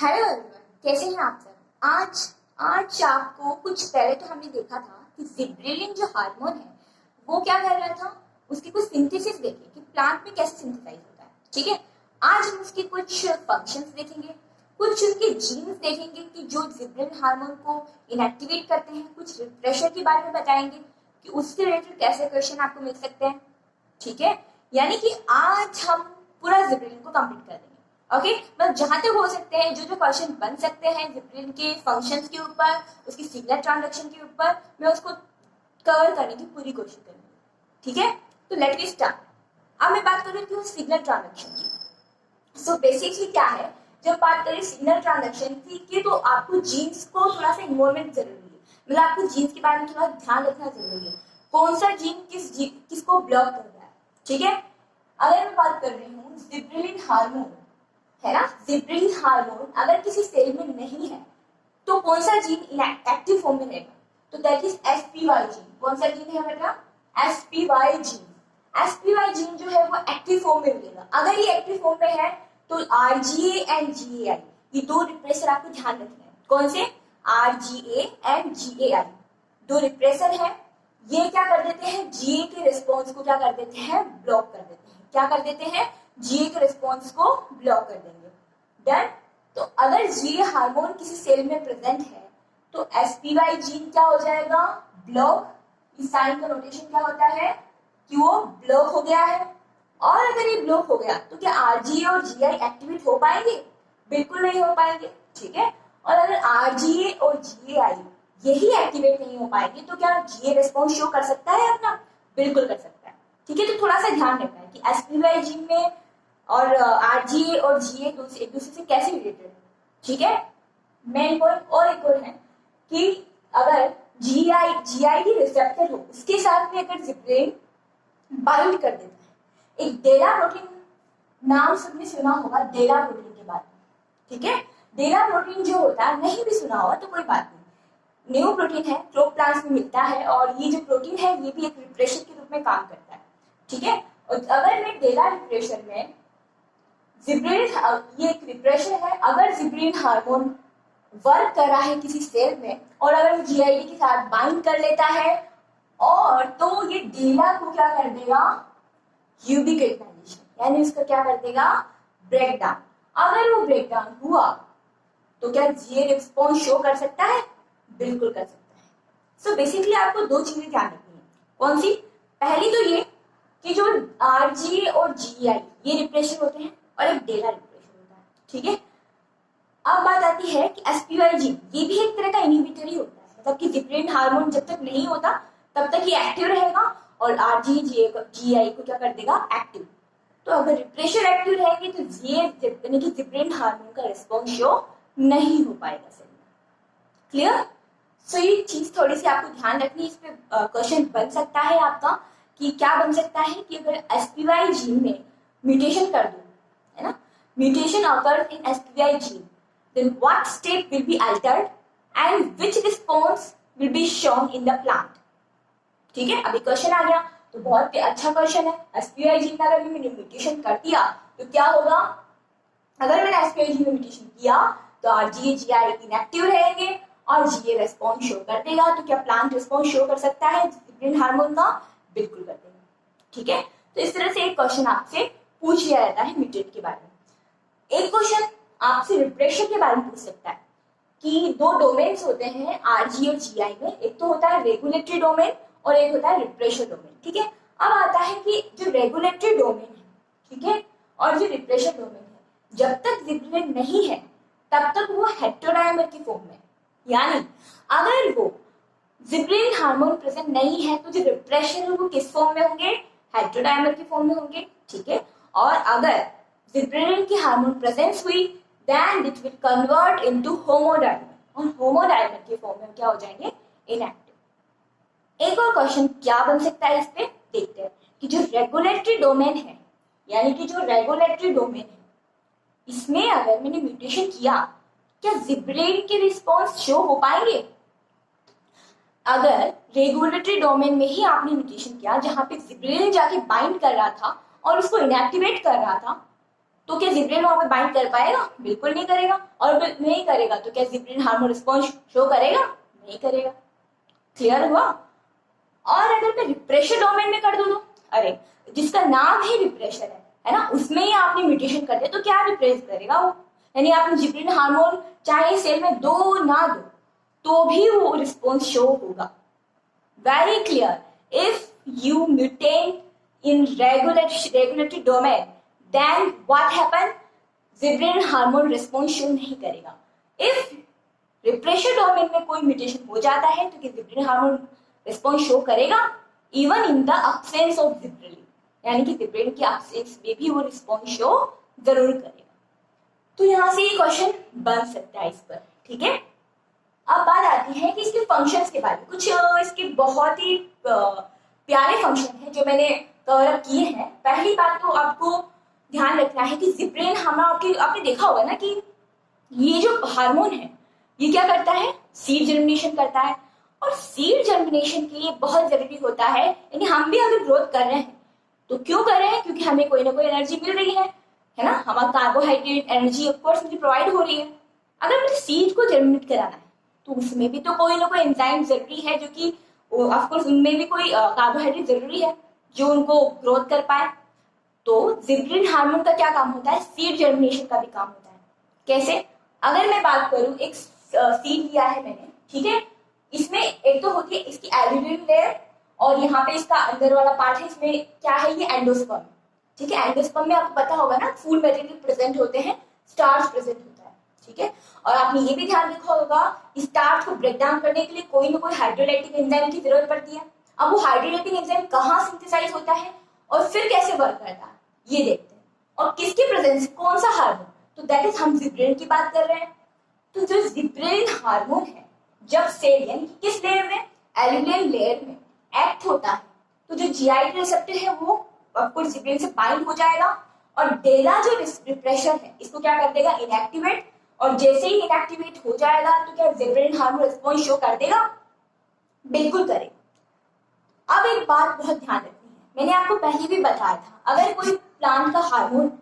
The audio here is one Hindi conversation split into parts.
हेलो एवरीवन, कैसे हैं आप सब। आज आपको कुछ पहले तो हमने देखा था कि जिब्रेलिन जो हार्मोन है वो क्या कर रहा था, उसकी कुछ सिंथेसिस देखे कि प्लांट में कैसे सिंथेसाइज होता है। ठीक है, आज हम उसके कुछ फंक्शंस देखेंगे, कुछ उनके जीन्स देखेंगे कि जो जिब्रेलिन हार्मोन को इनएक्टिवेट करते हैं, कुछ रिप्रेशर के बारे में बताएंगे कि उससे रिलेटेड कैसे क्वेश्चन आपको मिल सकते हैं। ठीक है, यानी कि आज हम पूरा जिब्रेलिन को कंप्लीट कर देंगे। ओके, मतलब जहां तक हो सकते हैं जो क्वेश्चन बन सकते हैं जिब्रेलिन के फंक्शंस के ऊपर, उसकी सिग्नल ट्रांजैक्शन के ऊपर, मैं उसको कवर करने की पूरी कोशिश करूंगी। ठीक है, तो लेट मी स्टार्ट। अब मैं बात करूँ कि सिग्नल ट्रांजैक्शन की। सो बेसिकली क्या है, जब बात करें सिग्नल ट्रांजैक्शन की तो आपको जीन्स को थोड़ा सा इन्वॉल्वमेंट जरूरी है, मतलब आपको जीन्स के बारे में थोड़ा ध्यान रखना जरूरी है, कौन सा जीन किसको ब्लॉक कर रहा है। ठीक है, अगर मैं बात कर रही हूँ जिब्रेलिन हार्मोन है ना, जिब्रेलिन हार्मोन अगर किसी सेल में नहीं है तो कौन सा जीन एक्टिव फॉर्म में रहेगा, तो दैट इज एसपीवाई जीन। कौन सा जीन है बेटा, एसपीवाई जीन। एसपीवाई जीन जो है वो एक्टिव फॉर्म में मिलेगा। अगर ये एक्टिव फॉर्म में है तो आरजीए एंड जीएआई, ये दो रिप्रेसर आपको ध्यान रखना है। कौन से, आरजीए एंड जीएआई, दो रिप्रेसर है। ये क्या कर देते हैं, जीए के रिस्पॉन्स को क्या कर देते हैं, ब्लॉक कर देते हैं। क्या कर देते हैं, जीए के रिस्पॉन्स को ब्लॉक कर देंगे। डन। तो अगर जीए हार्मोन किसी सेल में प्रेजेंट है तो एसपीवाई जीन क्या हो जाएगा, ब्लॉक। इस साइन का नोटेशन क्या होता है कि वो ब्लॉक हो गया है। और अगर ये ब्लॉक हो गया तो क्या आरजीए और जीआई एक्टिवेट हो पाएंगे, बिल्कुल नहीं हो पाएंगे। ठीक है, और अगर आरजीए और जीएआई यही एक्टिवेट नहीं हो पाएंगे तो क्या जीए रिस्पॉन्स शो कर सकता है अपना, बिल्कुल कर सकता है। ठीक है, तो थोड़ा सा ध्यान रखना है कि एसपीवाई जीन में और आरजीए और जीए एक दूसरे से कैसे रिलेटेड। ठीक है, मेन पॉइंट और एक और है कि अगर जीआई की रिसेप्टर हो उसके साथ में अगर जिब्रेलिन बाइंड कर देता है, एक डेला प्रोटीन नाम सबने सुना होगा डेला प्रोटीन के बारे में। ठीक है, डेला प्रोटीन जो होता है, नहीं भी सुना होगा तो कोई बात नहीं, न्यू प्रोटीन है, प्लांट्स में मिलता है और ये जो प्रोटीन है ये भी एक रिप्रेशर के रूप में काम करता है। ठीक है, और अगर मैं डेला रिप्रेशर में जिब्रेलिन, ये एक रिप्रेशर है, अगर जिब्रेलिन हार्मोन वर्क कर रहा है किसी सेल में और अगर जीआईडी के साथ बाइंड कर लेता है और तो ये डेला को क्या कर देगा, यूबिक्विटाइजेशन, यानी इसका क्या कर देगा, ब्रेक डाउन। अगर वो ब्रेक डाउन हुआ तो क्या जीए रिस्पॉन्स शो कर सकता है, बिल्कुल कर सकता है। सो बेसिकली आपको दो चीजें ध्यान रखनी है। कौन सी, पहली तो ये कि जो आरजीए और जीआई ये रिप्रेशर होते हैं और एक डेला रिप्रेशर होता है। ठीक है, अब बात आती है कि एसपीवाई जीन, ये भी एक तरह का इनहिबिटर ही होता है, मतलब कि जिब्रेलिन हार्मोन जब तक नहीं होता तब तक ये एक्टिव रहेगा और आरजीए जीआई को क्या कर देगा, एक्टिव। तो अगर रिप्रेशर एक्टिव रहेगी तो जीए यानी कि जिब्रेलिन हार्मोन का रिस्पॉन्स शो नहीं हो पाएगा सेल में। क्लियर। सो ये चीज थोड़ी सी आपको ध्यान रखनी है, इस पे क्वेश्चन बन सकता है आपका कि क्या बन सकता है कि अगर एसपीवाई जीन में म्यूटेशन कर दो, है ना, mutation occurs in SPI gene, then what step will be altered and which response will be shown in the plant। ठीक है, अभी क्वेश्चन आ गया तो बहुत ही अच्छा क्वेश्चन है। एसपीआई जीन का अगर मैंने म्यूटेशन कर दिया तो क्या होगा, अगर मैंने एसपीआई जीन में म्यूटेशन किया तो आरजीए जीआई इनएक्टिव रहेंगे और जीए रिस्पॉन्स शो कर देगा। तो क्या प्लांट रिस्पॉन्स शो कर सकता है जिब्रेलिन हार्मोन का, बिल्कुल कर देगा। ठीक है, तो इस तरह से एक क्वेश्चन आपसे पूछ लिया जाता है म्यूटेट के बारे में। एक क्वेश्चन आपसे रिप्रेशर के बारे में पूछ सकता है कि दो डोमेन्स होते हैं आरजी और जीआई में, एक तो होता है रेगुलेटरी डोमेन और एक होता है रिप्रेशर डोमेन। ठीक है, अब आता है कि जो रेगुलेटरी डोमेन है, ठीक है, और जो रिप्रेशर डोमेन है, जब तक जिब्रेलिन नहीं है तब तक वो हेटेरोडाइमर की फॉर्म में, यानी अगर वो जिब्रेलिन हार्मोन प्रेजेंट नहीं है तो जो रिप्रेशर है वो किस फॉर्म में होंगे, हेटेरोडाइमर की फॉर्म में होंगे। ठीक है, और अगर जिब्रेलिन की हार्मोन प्रेजेंस हुई then it will convert into homodimer और होमोडाइमर के फॉर्म में क्या हो जाएंगे, इनएक्टिव। एक और क्वेश्चन क्या बन सकता है इस पे देखते हैं कि जो रेगुलेटरी डोमेन है, यानी कि जो रेगुलेटरी डोमेन है, इसमें अगर मैंने म्यूटेशन किया क्या जिब्रेलिन के रिस्पॉन्स शो हो पाएंगे। अगर रेगुलेटरी डोमेन में ही आपने म्यूटेशन किया जहां पे जिब्रेलिन जाके बाइंड कर रहा था और उसको इनएक्टिवेट कर रहा था, तो क्या जिब्रेलिन वहां पे बाइंड कर पाएगा? बिल्कुल नहीं करेगा। और नहीं करेगा तो क्या जिब्रेलिन हार्मोन रिस्पॉन्स शो करेगा? नहीं करेगा। क्लियर हुआ? और अगर मैं रिप्रेशर डोमेन में कर दूं, अरे जिसका नाम ही रिप्रेशर है ना, उसमें ही आपने म्यूटेशन कर दिया तो क्या रिप्रेस करेगा वो? यानी आपने जिब्रेलिन हार्मोन चाहे सेल में दो ना दो तो भी वो रिस्पॉन्स शो होगा। Very clear. If you mutate in regulatory domain then what happen? Gibberellin hormone response show नहीं करेगा। इफ रिप्रेशर डोमेन में कोई म्यूटेशन हो जाता है तो जिब्रेलिन हार्मोन रिस्पॉन्स शो करेगा even in the absence of gibberellin, यानी कि जिब्रेलिन की अब्सेंस में भी वो रिस्पॉन्स शो जरूर करेगा। तो यहां से ये क्वेश्चन बन सकता है इस पर। ठीक है, अब बात आती है कि इसके फंक्शंस के बारे में। कुछ इसके बहुत ही प्यारे फंक्शन हैं जो मैंने कवर अप किए हैं। पहली बात तो आपको ध्यान रखना है कि जिब्रेलिन हार्मोन आपने देखा होगा ना कि ये जो हार्मोन है ये क्या करता है? सीड जर्मिनेशन करता है। और सीड जर्मिनेशन के लिए बहुत जरूरी होता है, यानी हम भी अगर ग्रोथ कर रहे हैं तो क्यों कर रहे हैं? क्योंकि हमें कोई ना कोई एनर्जी मिल रही है ना, हमारा कार्बोहाइड्रेट एनर्जी ऑफ कोर्स मुझे प्रोवाइड हो रही है। अगर मुझे सीड को जर्मिनेट कराना है तो उसमें भी तो कोई ना कोई एंजाइम जरूरी है, जो कि ऑफ कोर्स उनमें भी कोई कार्बोहाइड्रेट जरूरी है जो उनको ग्रोथ कर पाए। तो जिब्रेलिन हार्मोन का क्या काम होता है? सीड जर्मिनेशन का भी काम होता है। कैसे? अगर मैं बात करूं, एक सीड लिया है मैंने, ठीक है, इसमें एक तो होती है इसकी एल्यूमिनियम लेयर और यहाँ पे इसका अंदर वाला पार्ट है, इसमें क्या है? ये एंडोस्पर्म। ठीक है, एंडोस्पर्म में आपको पता होगा ना फूड मटेरियल प्रेजेंट होते हैं, स्टार्च प्रेजेंट होता है। ठीक है, और आपने ये भी ध्यान रखा होगा स्टार्च को ब्रेक डाउन करने के लिए कोई ना कोई हाइड्रोलाइटिक एंजाइम की जरूरत पड़ती है। अब वो हाइड्रोलाइटिक एंजाइम कहाँ सिंथेसाइज होता है और फिर कैसे वर्क करता है ये देखते हैं। और किसके प्रेजेंस, कौन सा हार्मोन? तो दैट इज हम जिब्रेलिन की बात कर रहे हैं। तो जो जिब्रेलिन हार्मोन है जब सेल यानी कि किस लेयर में? एल्यूमिनियम लेयर में एक्ट होता है तो जो GI रिसेप्टर है वो ऑफकोर्स जिब्रेलिन से बाइंड हो जाएगा और डेला जो रिप्रेशर है इसको क्या कर देगा? इनएक्टिवेट। और जैसे ही इनएक्टिवेट हो जाएगा तो क्या जिब्रेलिन हार्मोन रिस्पॉन्स शो कर देगा? बिल्कुल करेगा। अब एक बात बहुत ध्यान रखनी है, मैंने आपको पहले भी बताया था, अगर कोई प्लांट का हार्मोन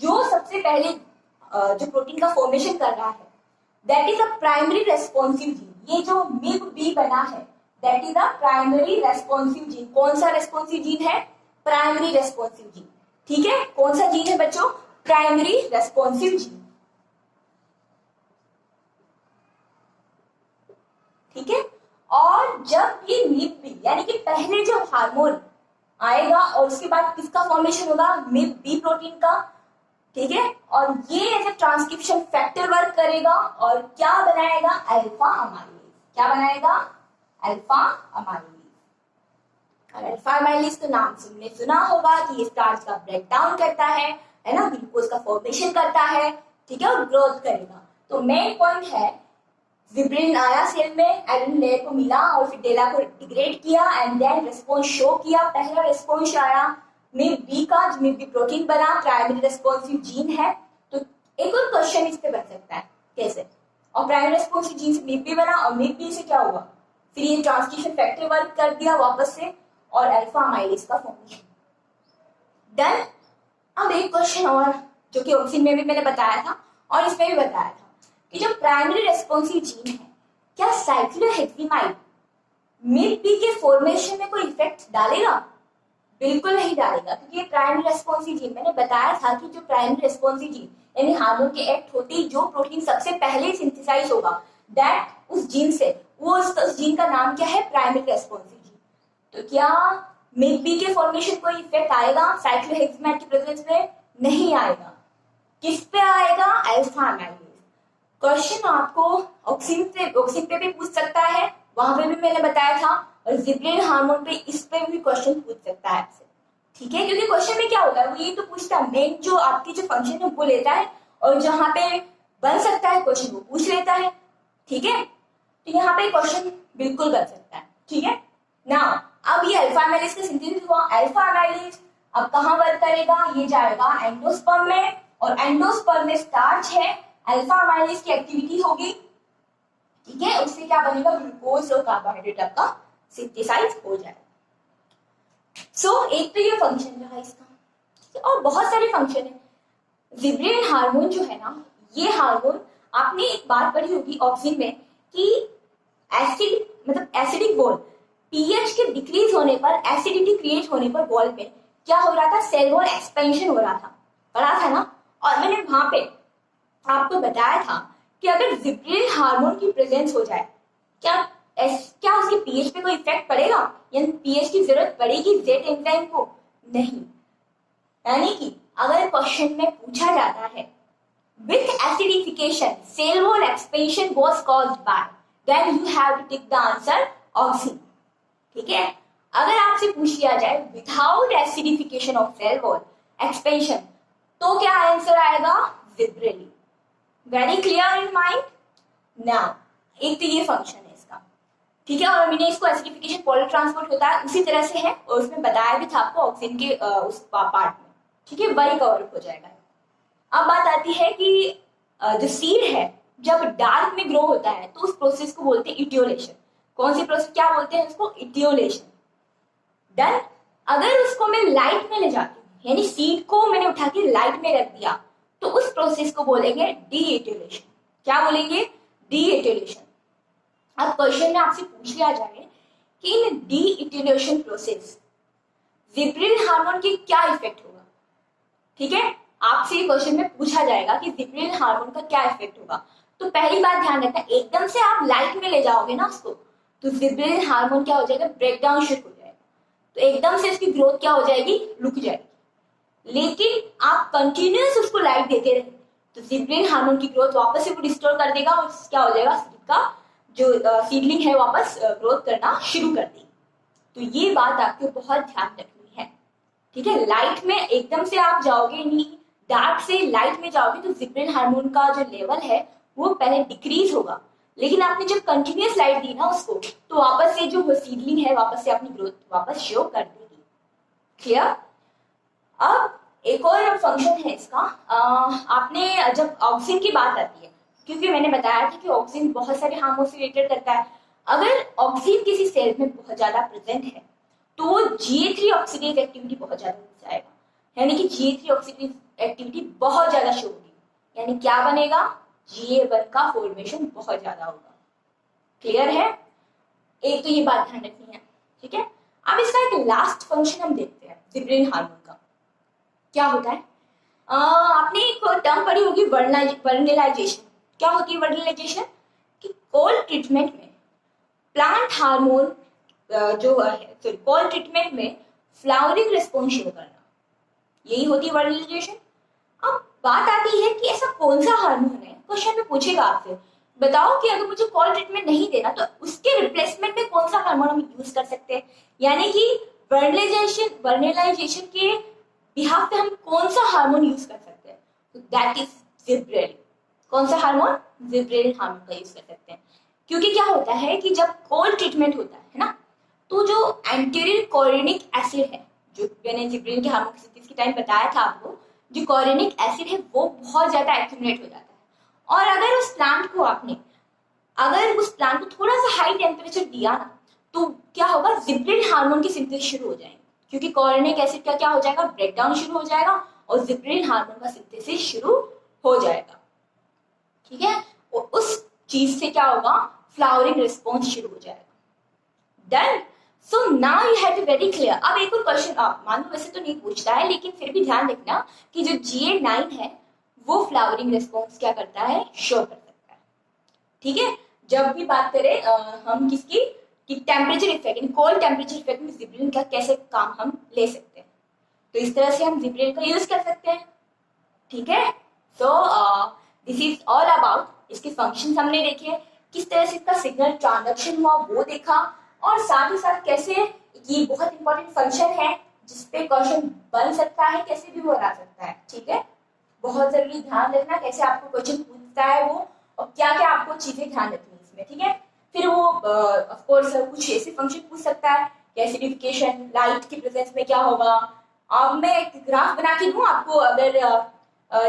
जो सबसे पहले जो प्रोटीन का फॉर्मेशन कर रहा है that is a primary responsive gene, ये जो MIB बना है that is a primary responsive gene. कौन सा रेस्पॉन्सिव जीन है? Primary responsive gene. ठीक है, कौन सा जीन है बच्चों? Primary responsive gene. ठीक है, और जब ये MIB यानी कि पहले जो हार्मोन आएगा और उसके बाद किसका फॉर्मेशन होगा? MIB प्रोटीन का। ठीक है, और ये as a transcription factor work करेगा और क्या बनाएगा? Alpha amylase. क्या बनाएगा? Alpha amylase. और अल्फा अमाइलेज तो नाम सुनने सुना होगा कि ये स्टार्च का ब्रेक डाउन करता है ना, ग्लूकोज का फॉर्मेशन करता है। ठीक है, और ग्रोथ करेगा। तो मेन पॉइंट है जिब्रेलिन आया सेल में, एल्यूमिनियम लेयर को मिला और फिर डेला को डिग्रेड किया एंड देन रिस्पॉन्स शो किया। पहला रिस्पॉन्स आया MIB का, MIB प्रोटीन बना, प्राइमरी रेस्पॉन्सिव जीन है। तो एक और क्वेश्चन इस पे बन सकता है, कैसे? और प्राइमरी रेस्पॉन्सिव जीन से MIB बना और MIB से क्या हुआ? फिर ये ट्रांसक्रिप्शन फैक्टर वर्क कर दिया वापस से और अल्फा अमाइलेज का फॉर्मेशन डन। अब एक क्वेश्चन और जो कि ऑक्सिन में भी मैंने बताया था और इसमें भी बताया था कि जो प्राइमरी रेस्पॉन्सिव जीन है क्या साइक्लोहेक्सिमाइड MIB के फॉर्मेशन में कोई इफेक्ट डालेगा? बिल्कुल नहीं डालेगा, क्योंकि ये प्राइमरी रेस्पॉन्सिव जीन, मैंने बताया था कि जो प्राइमरी रेस्पॉन्सिव जीन यानी हार्मोन के एक्ट होते ही जो प्रोटीन सबसे पहले सिंथेसाइज होगा दैट उस जीन से, वो उस जीन का नाम क्या है? Primary responsive gene. तो क्या MIB के फॉर्मेशन कोई इफेक्ट आएगा साइक्लोहेक्सिमाइड की प्रेजेंस में? नहीं आएगा। किस पे आएगा? Alpha amylase. क्वेश्चन आपको ऑक्सिन पे भी पूछ सकता है, वहां पे भी मैंने बताया था, और जिब्रेलिन हार्मोन पे इस पे भी क्वेश्चन पूछ सकता है आपसे। ठीक है, क्योंकि क्वेश्चन में क्या होता है वो ये तो पूछता है, मेन जो आपकी जो फंक्शन है वो लेता है और जहां पे बन सकता है क्वेश्चन वो पूछ लेता है। ठीक है, तो यहाँ पे क्वेश्चन बिल्कुल बन सकता है। ठीक है ना, अब ये अल्फा अमाइलेज का सिंथेसिस हुआ। अल्फा अमाइलेज अब कहाँ वर्क करेगा? ये जाएगा एंडोस्पर्म में और एंडोस्पर्म में स्टार्च है, अल्फा अमाइलेज की एक्टिविटी होगी। ठीक है, उससे क्या बनेगा? ग्लूकोज और कार्बोहाइड्रेट आपका सिंथेसाइज हो जाएगा। सो एक तो ये फंक्शन रहा इसका, और बहुत सारे फंक्शन है। जिब्रेलिन हार्मोन जो है ना, ये हार्मोन आपने एक बात पढ़ी होगी ऑक्सिन में कि एसिड मतलब एसिडिक वॉल, पीएच के डिक्रीज होने पर, एसिडिटी क्रिएट होने पर वॉल पे क्या हो रहा था, सेल वॉल एक्सपेंशन हो रहा था, पढ़ा था ना। और मैंने वहां पे आपको बताया था कि अगर जिब्रेलिन हार्मोन की प्रेजेंस हो जाए, क्या क्या उसके पीएच पे कोई इफेक्ट पड़ेगा, यानी पीएच की जरूरत पड़ेगी जेड एंजाइम को? नहीं। यानी कि अगर क्वेश्चन में पूछा जाता है with acidification cell wall expansion was caused by, then you have to take the answer oxime। ठीक है, अगर आपसे पूछ लिया जाए without acidification of cell wall expansion, तो क्या आंसर आएगा, gibberellin. Very clear in mind now. एक तो ये फंक्शन है इसका, ठीक है। और मैंने इसको एसिडिफिकेशन पॉली ट्रांसपोर्ट होता है उसी तरह से है, और उसमें बताया भी था आपको ऑक्सीजन के उस पार्ट में, ठीक है, वही कवर हो जाएगा। अब बात आती है कि जो सीड है जब डार्क में ग्रो होता है तो उस प्रोसेस को बोलते हैं इटियोलेशन। कौन सी प्रोसेस, क्या बोलते हैं उसको, इटियोलेशन। डन। अगर उसको मैं लाइट में ले जाती हूँ, यानी सीड को मैंने उठा के लाइट में रख दिया, तो उस प्रोसेस को बोलेंगे डी इटियोलेशन। क्या बोलेंगे, डी इटियोलेशन। अब क्वेश्चन में आपसे पूछ लिया जाए कि इन D etiolation process gibberellin hormone के क्या इफेक्ट होगा, ठीक है, आपसे ये क्वेश्चन में पूछा जाएगा कि जिब्रेलिन हार्मोन का क्या इफेक्ट होगा। तो पहली बात ध्यान रखना, एकदम से आप लाइट में ले जाओगे ना उसको, तो जिब्रेलिन हार्मोन क्या हो जाएगा, ब्रेक डाउन शुरू हो जाएगा, तो एकदम से इसकी ग्रोथ क्या हो जाएगी, रुक जाएगी। लेकिन आप कंटिन्यूअस उसको लाइट देते रहे तो जिब्रेलिन हार्मोन की ग्रोथ वापस से वो रिस्टोर कर देगा, और क्या हो जाएगा, सीड का जो सीडलिंग है वापस ग्रोथ करना शुरू कर देगी। तो ये बात आपको बहुत ध्यान रखनी है, ठीक है। लाइट में एकदम से आप जाओगे नहीं, डार्क से लाइट में जाओगे तो जिब्रेलिन हार्मोन का जो लेवल है वो पहले डिक्रीज होगा, लेकिन आपने जब कंटिन्यूअस लाइट दी ना उसको, तो वापस से जो सीडलिंग है वापस से अपनी ग्रोथ वापस शो कर देगी। क्लियर। अब एक और फंक्शन है इसका, आपने जब ऑक्सीजन की बात आती है, क्योंकि मैंने बताया था कि ऑक्सीजन बहुत सारे हार्मोन से रिलेटेड करता है, अगर ऑक्सीजन किसी सेल में बहुत ज्यादा प्रेजेंट है तो GA3 ऑक्सीडेज एक्टिविटी बहुत ज्यादा हो जाएगा, यानी कि GA3 ऑक्सीडेज एक्टिविटी बहुत ज्यादा शो होगी, यानी क्या बनेगा, GA1 का फॉर्मेशन बहुत ज्यादा होगा। क्लियर है, एक तो ये बात ध्यान रखनी है, ठीक है। अब इसका एक लास्ट फंक्शन हम देखते हैं जिब्रेलिन हार्मोन का क्या होता है। आपने एक टर्म पढ़ी होगी वर्नलाइजेशन। क्या होती है वर्नलाइजेशन, कि कोल्ड ट्रीटमेंट में प्लांट हार्मोन जो है, कोल्ड ट्रीटमेंट में फ्लावरिंग रिस्पॉन्स शो करना, यही होती है वर्नलाइजेशन। अब बात आती है कि ऐसा कौन सा हार्मोन है, क्वेश्चन में पूछेगा आपसे, बताओ कि अगर मुझे कोल्ड ट्रीटमेंट नहीं देना तो उसके रिप्लेसमेंट में कौन सा हार्मोन हम यूज कर सकते हैं, यानी कि वर्नलाइजेशन के बिहाफ पे हम कौन सा हार्मोन यूज कर सकते हैं, तो दैट इज जिब्रेलिन। कौन सा हार्मोन, जिब्रेलिन हार्मोन का यूज कर सकते हैं। क्योंकि क्या होता है कि जब कोल्ड ट्रीटमेंट होता है ना, तो जो एंटीरियर कोरिनिक एसिड है, जो मैंने जिब्रेलिन के हार्मोन की सिंथेसिस के टाइम बताया था आपको, जो कोरिनिक एसिड है वो बहुत ज्यादा एक्यूमुलेट हो जाता है, और अगर उस प्लांट को थोड़ा सा हाई टेम्परेचर दिया ना, तो क्या होगा, जिब्रेलिन हार्मोन की सिंथेसिस शुरू हो जाएगी, क्योंकि कोरिनिक एसिड का क्या हो जाएगा, ब्रेकडाउन शुरू हो जाएगा, और जिब्रेलिन हार्मोन का सिंथेसिस शुरू हो जाएगा, ठीक है। और उस चीज से क्या होगा, फ्लावरिंग रिस्पॉन्स शुरू हो जाएगा। Done. So now you have to very clear. अब एक और क्वेश्चन, आप मान लो वैसे तो नहीं पूछता है, लेकिन फिर भी ध्यान रखना कि जो GA9 है वो फ्लावरिंग रिस्पॉन्स क्या करता है, शो कर सकता है, ठीक है। जब भी बात करें हम किसकी, कि temperature effect, cold temperature effect में जिब्रेलिन का कैसे काम हम ले सकते हैं, तो इस तरह से हम जिब्रेलिन का यूज कर सकते हैं, ठीक है। So this is all about, इसके फंक्शंस हमने देखे, किस तरह से इसका सिग्नल ट्रांसडक्शन हुआ वो देखा, और साथ ही साथ कैसे ये बहुत इंपॉर्टेंट फंक्शन है जिसपे क्वेश्चन बन सकता है, कैसे भी वो बना सकता है, ठीक है। बहुत जरूरी ध्यान रखना कैसे आपको क्वेश्चन पूछता है वो, और क्या क्या आपको चीजें ध्यान रखनी है इसमें, ठीक है। फिर वो ऑफ कोर्स कुछ ऐसे फंक्शन पूछ सकता है, एसिडिफिकेशन, लाइट की प्रेजेंस में क्या होगा। अब मैं एक ग्राफ बना के दूं आपको, अगर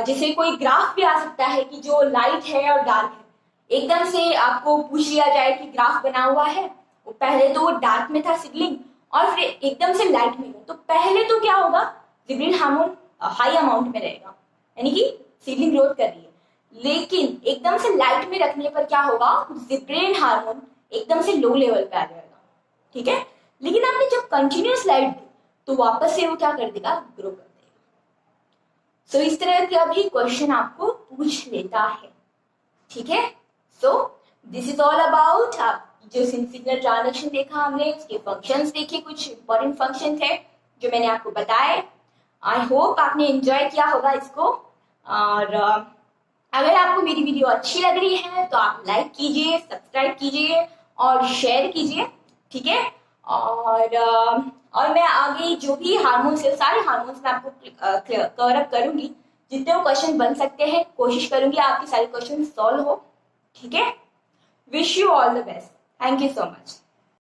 जैसे कोई ग्राफ भी आ सकता है कि जो लाइट है और डार्क है, एकदम से आपको पूछ लिया जाए कि ग्राफ बना हुआ है, वो पहले तो वो डार्क में था सिबलिंग, और फिर एकदम से लाइट में, तो पहले तो क्या होगा, जिब्रेलिन हार्मोन हाई अमाउंट में रहेगा, यानी कि सीडलिंग ग्रोथ कर रही है, लेकिन एकदम से लाइट में रखने पर क्या होगा, जिब्रेलिन हार्मोन एकदम से लो लेवल पे आ जाएगा, ठीक है। लेकिन आपने जब कंटिन्यूअस लाइट दी तो वापस से वो क्या कर देगा, ग्रो कर देगा। सो इस तरह का भी क्वेश्चन आपको पूछ लेता है, ठीक है। So this is all about, आप जो सिग्नल ट्रांजेक्शन देखा हमने, उसके फंक्शंस देखे, कुछ इंपॉर्टेंट फंक्शन थे जो मैंने आपको बताए। आई होप आपने एंजॉय किया होगा इसको, और अगर आपको मेरी वीडियो अच्छी लग रही है तो आप लाइक कीजिए, सब्सक्राइब कीजिए और शेयर कीजिए, ठीक है। और मैं आगे जो भी हार्मोन्स है, सारे हार्मोन्स मैं आपको कवर अप करूंगी, जितने वो क्वेश्चन बन सकते हैं कोशिश करूंगी आपके सारे क्वेश्चन सॉल्व हो, ठीक है। Wish you all the best, thank you so much.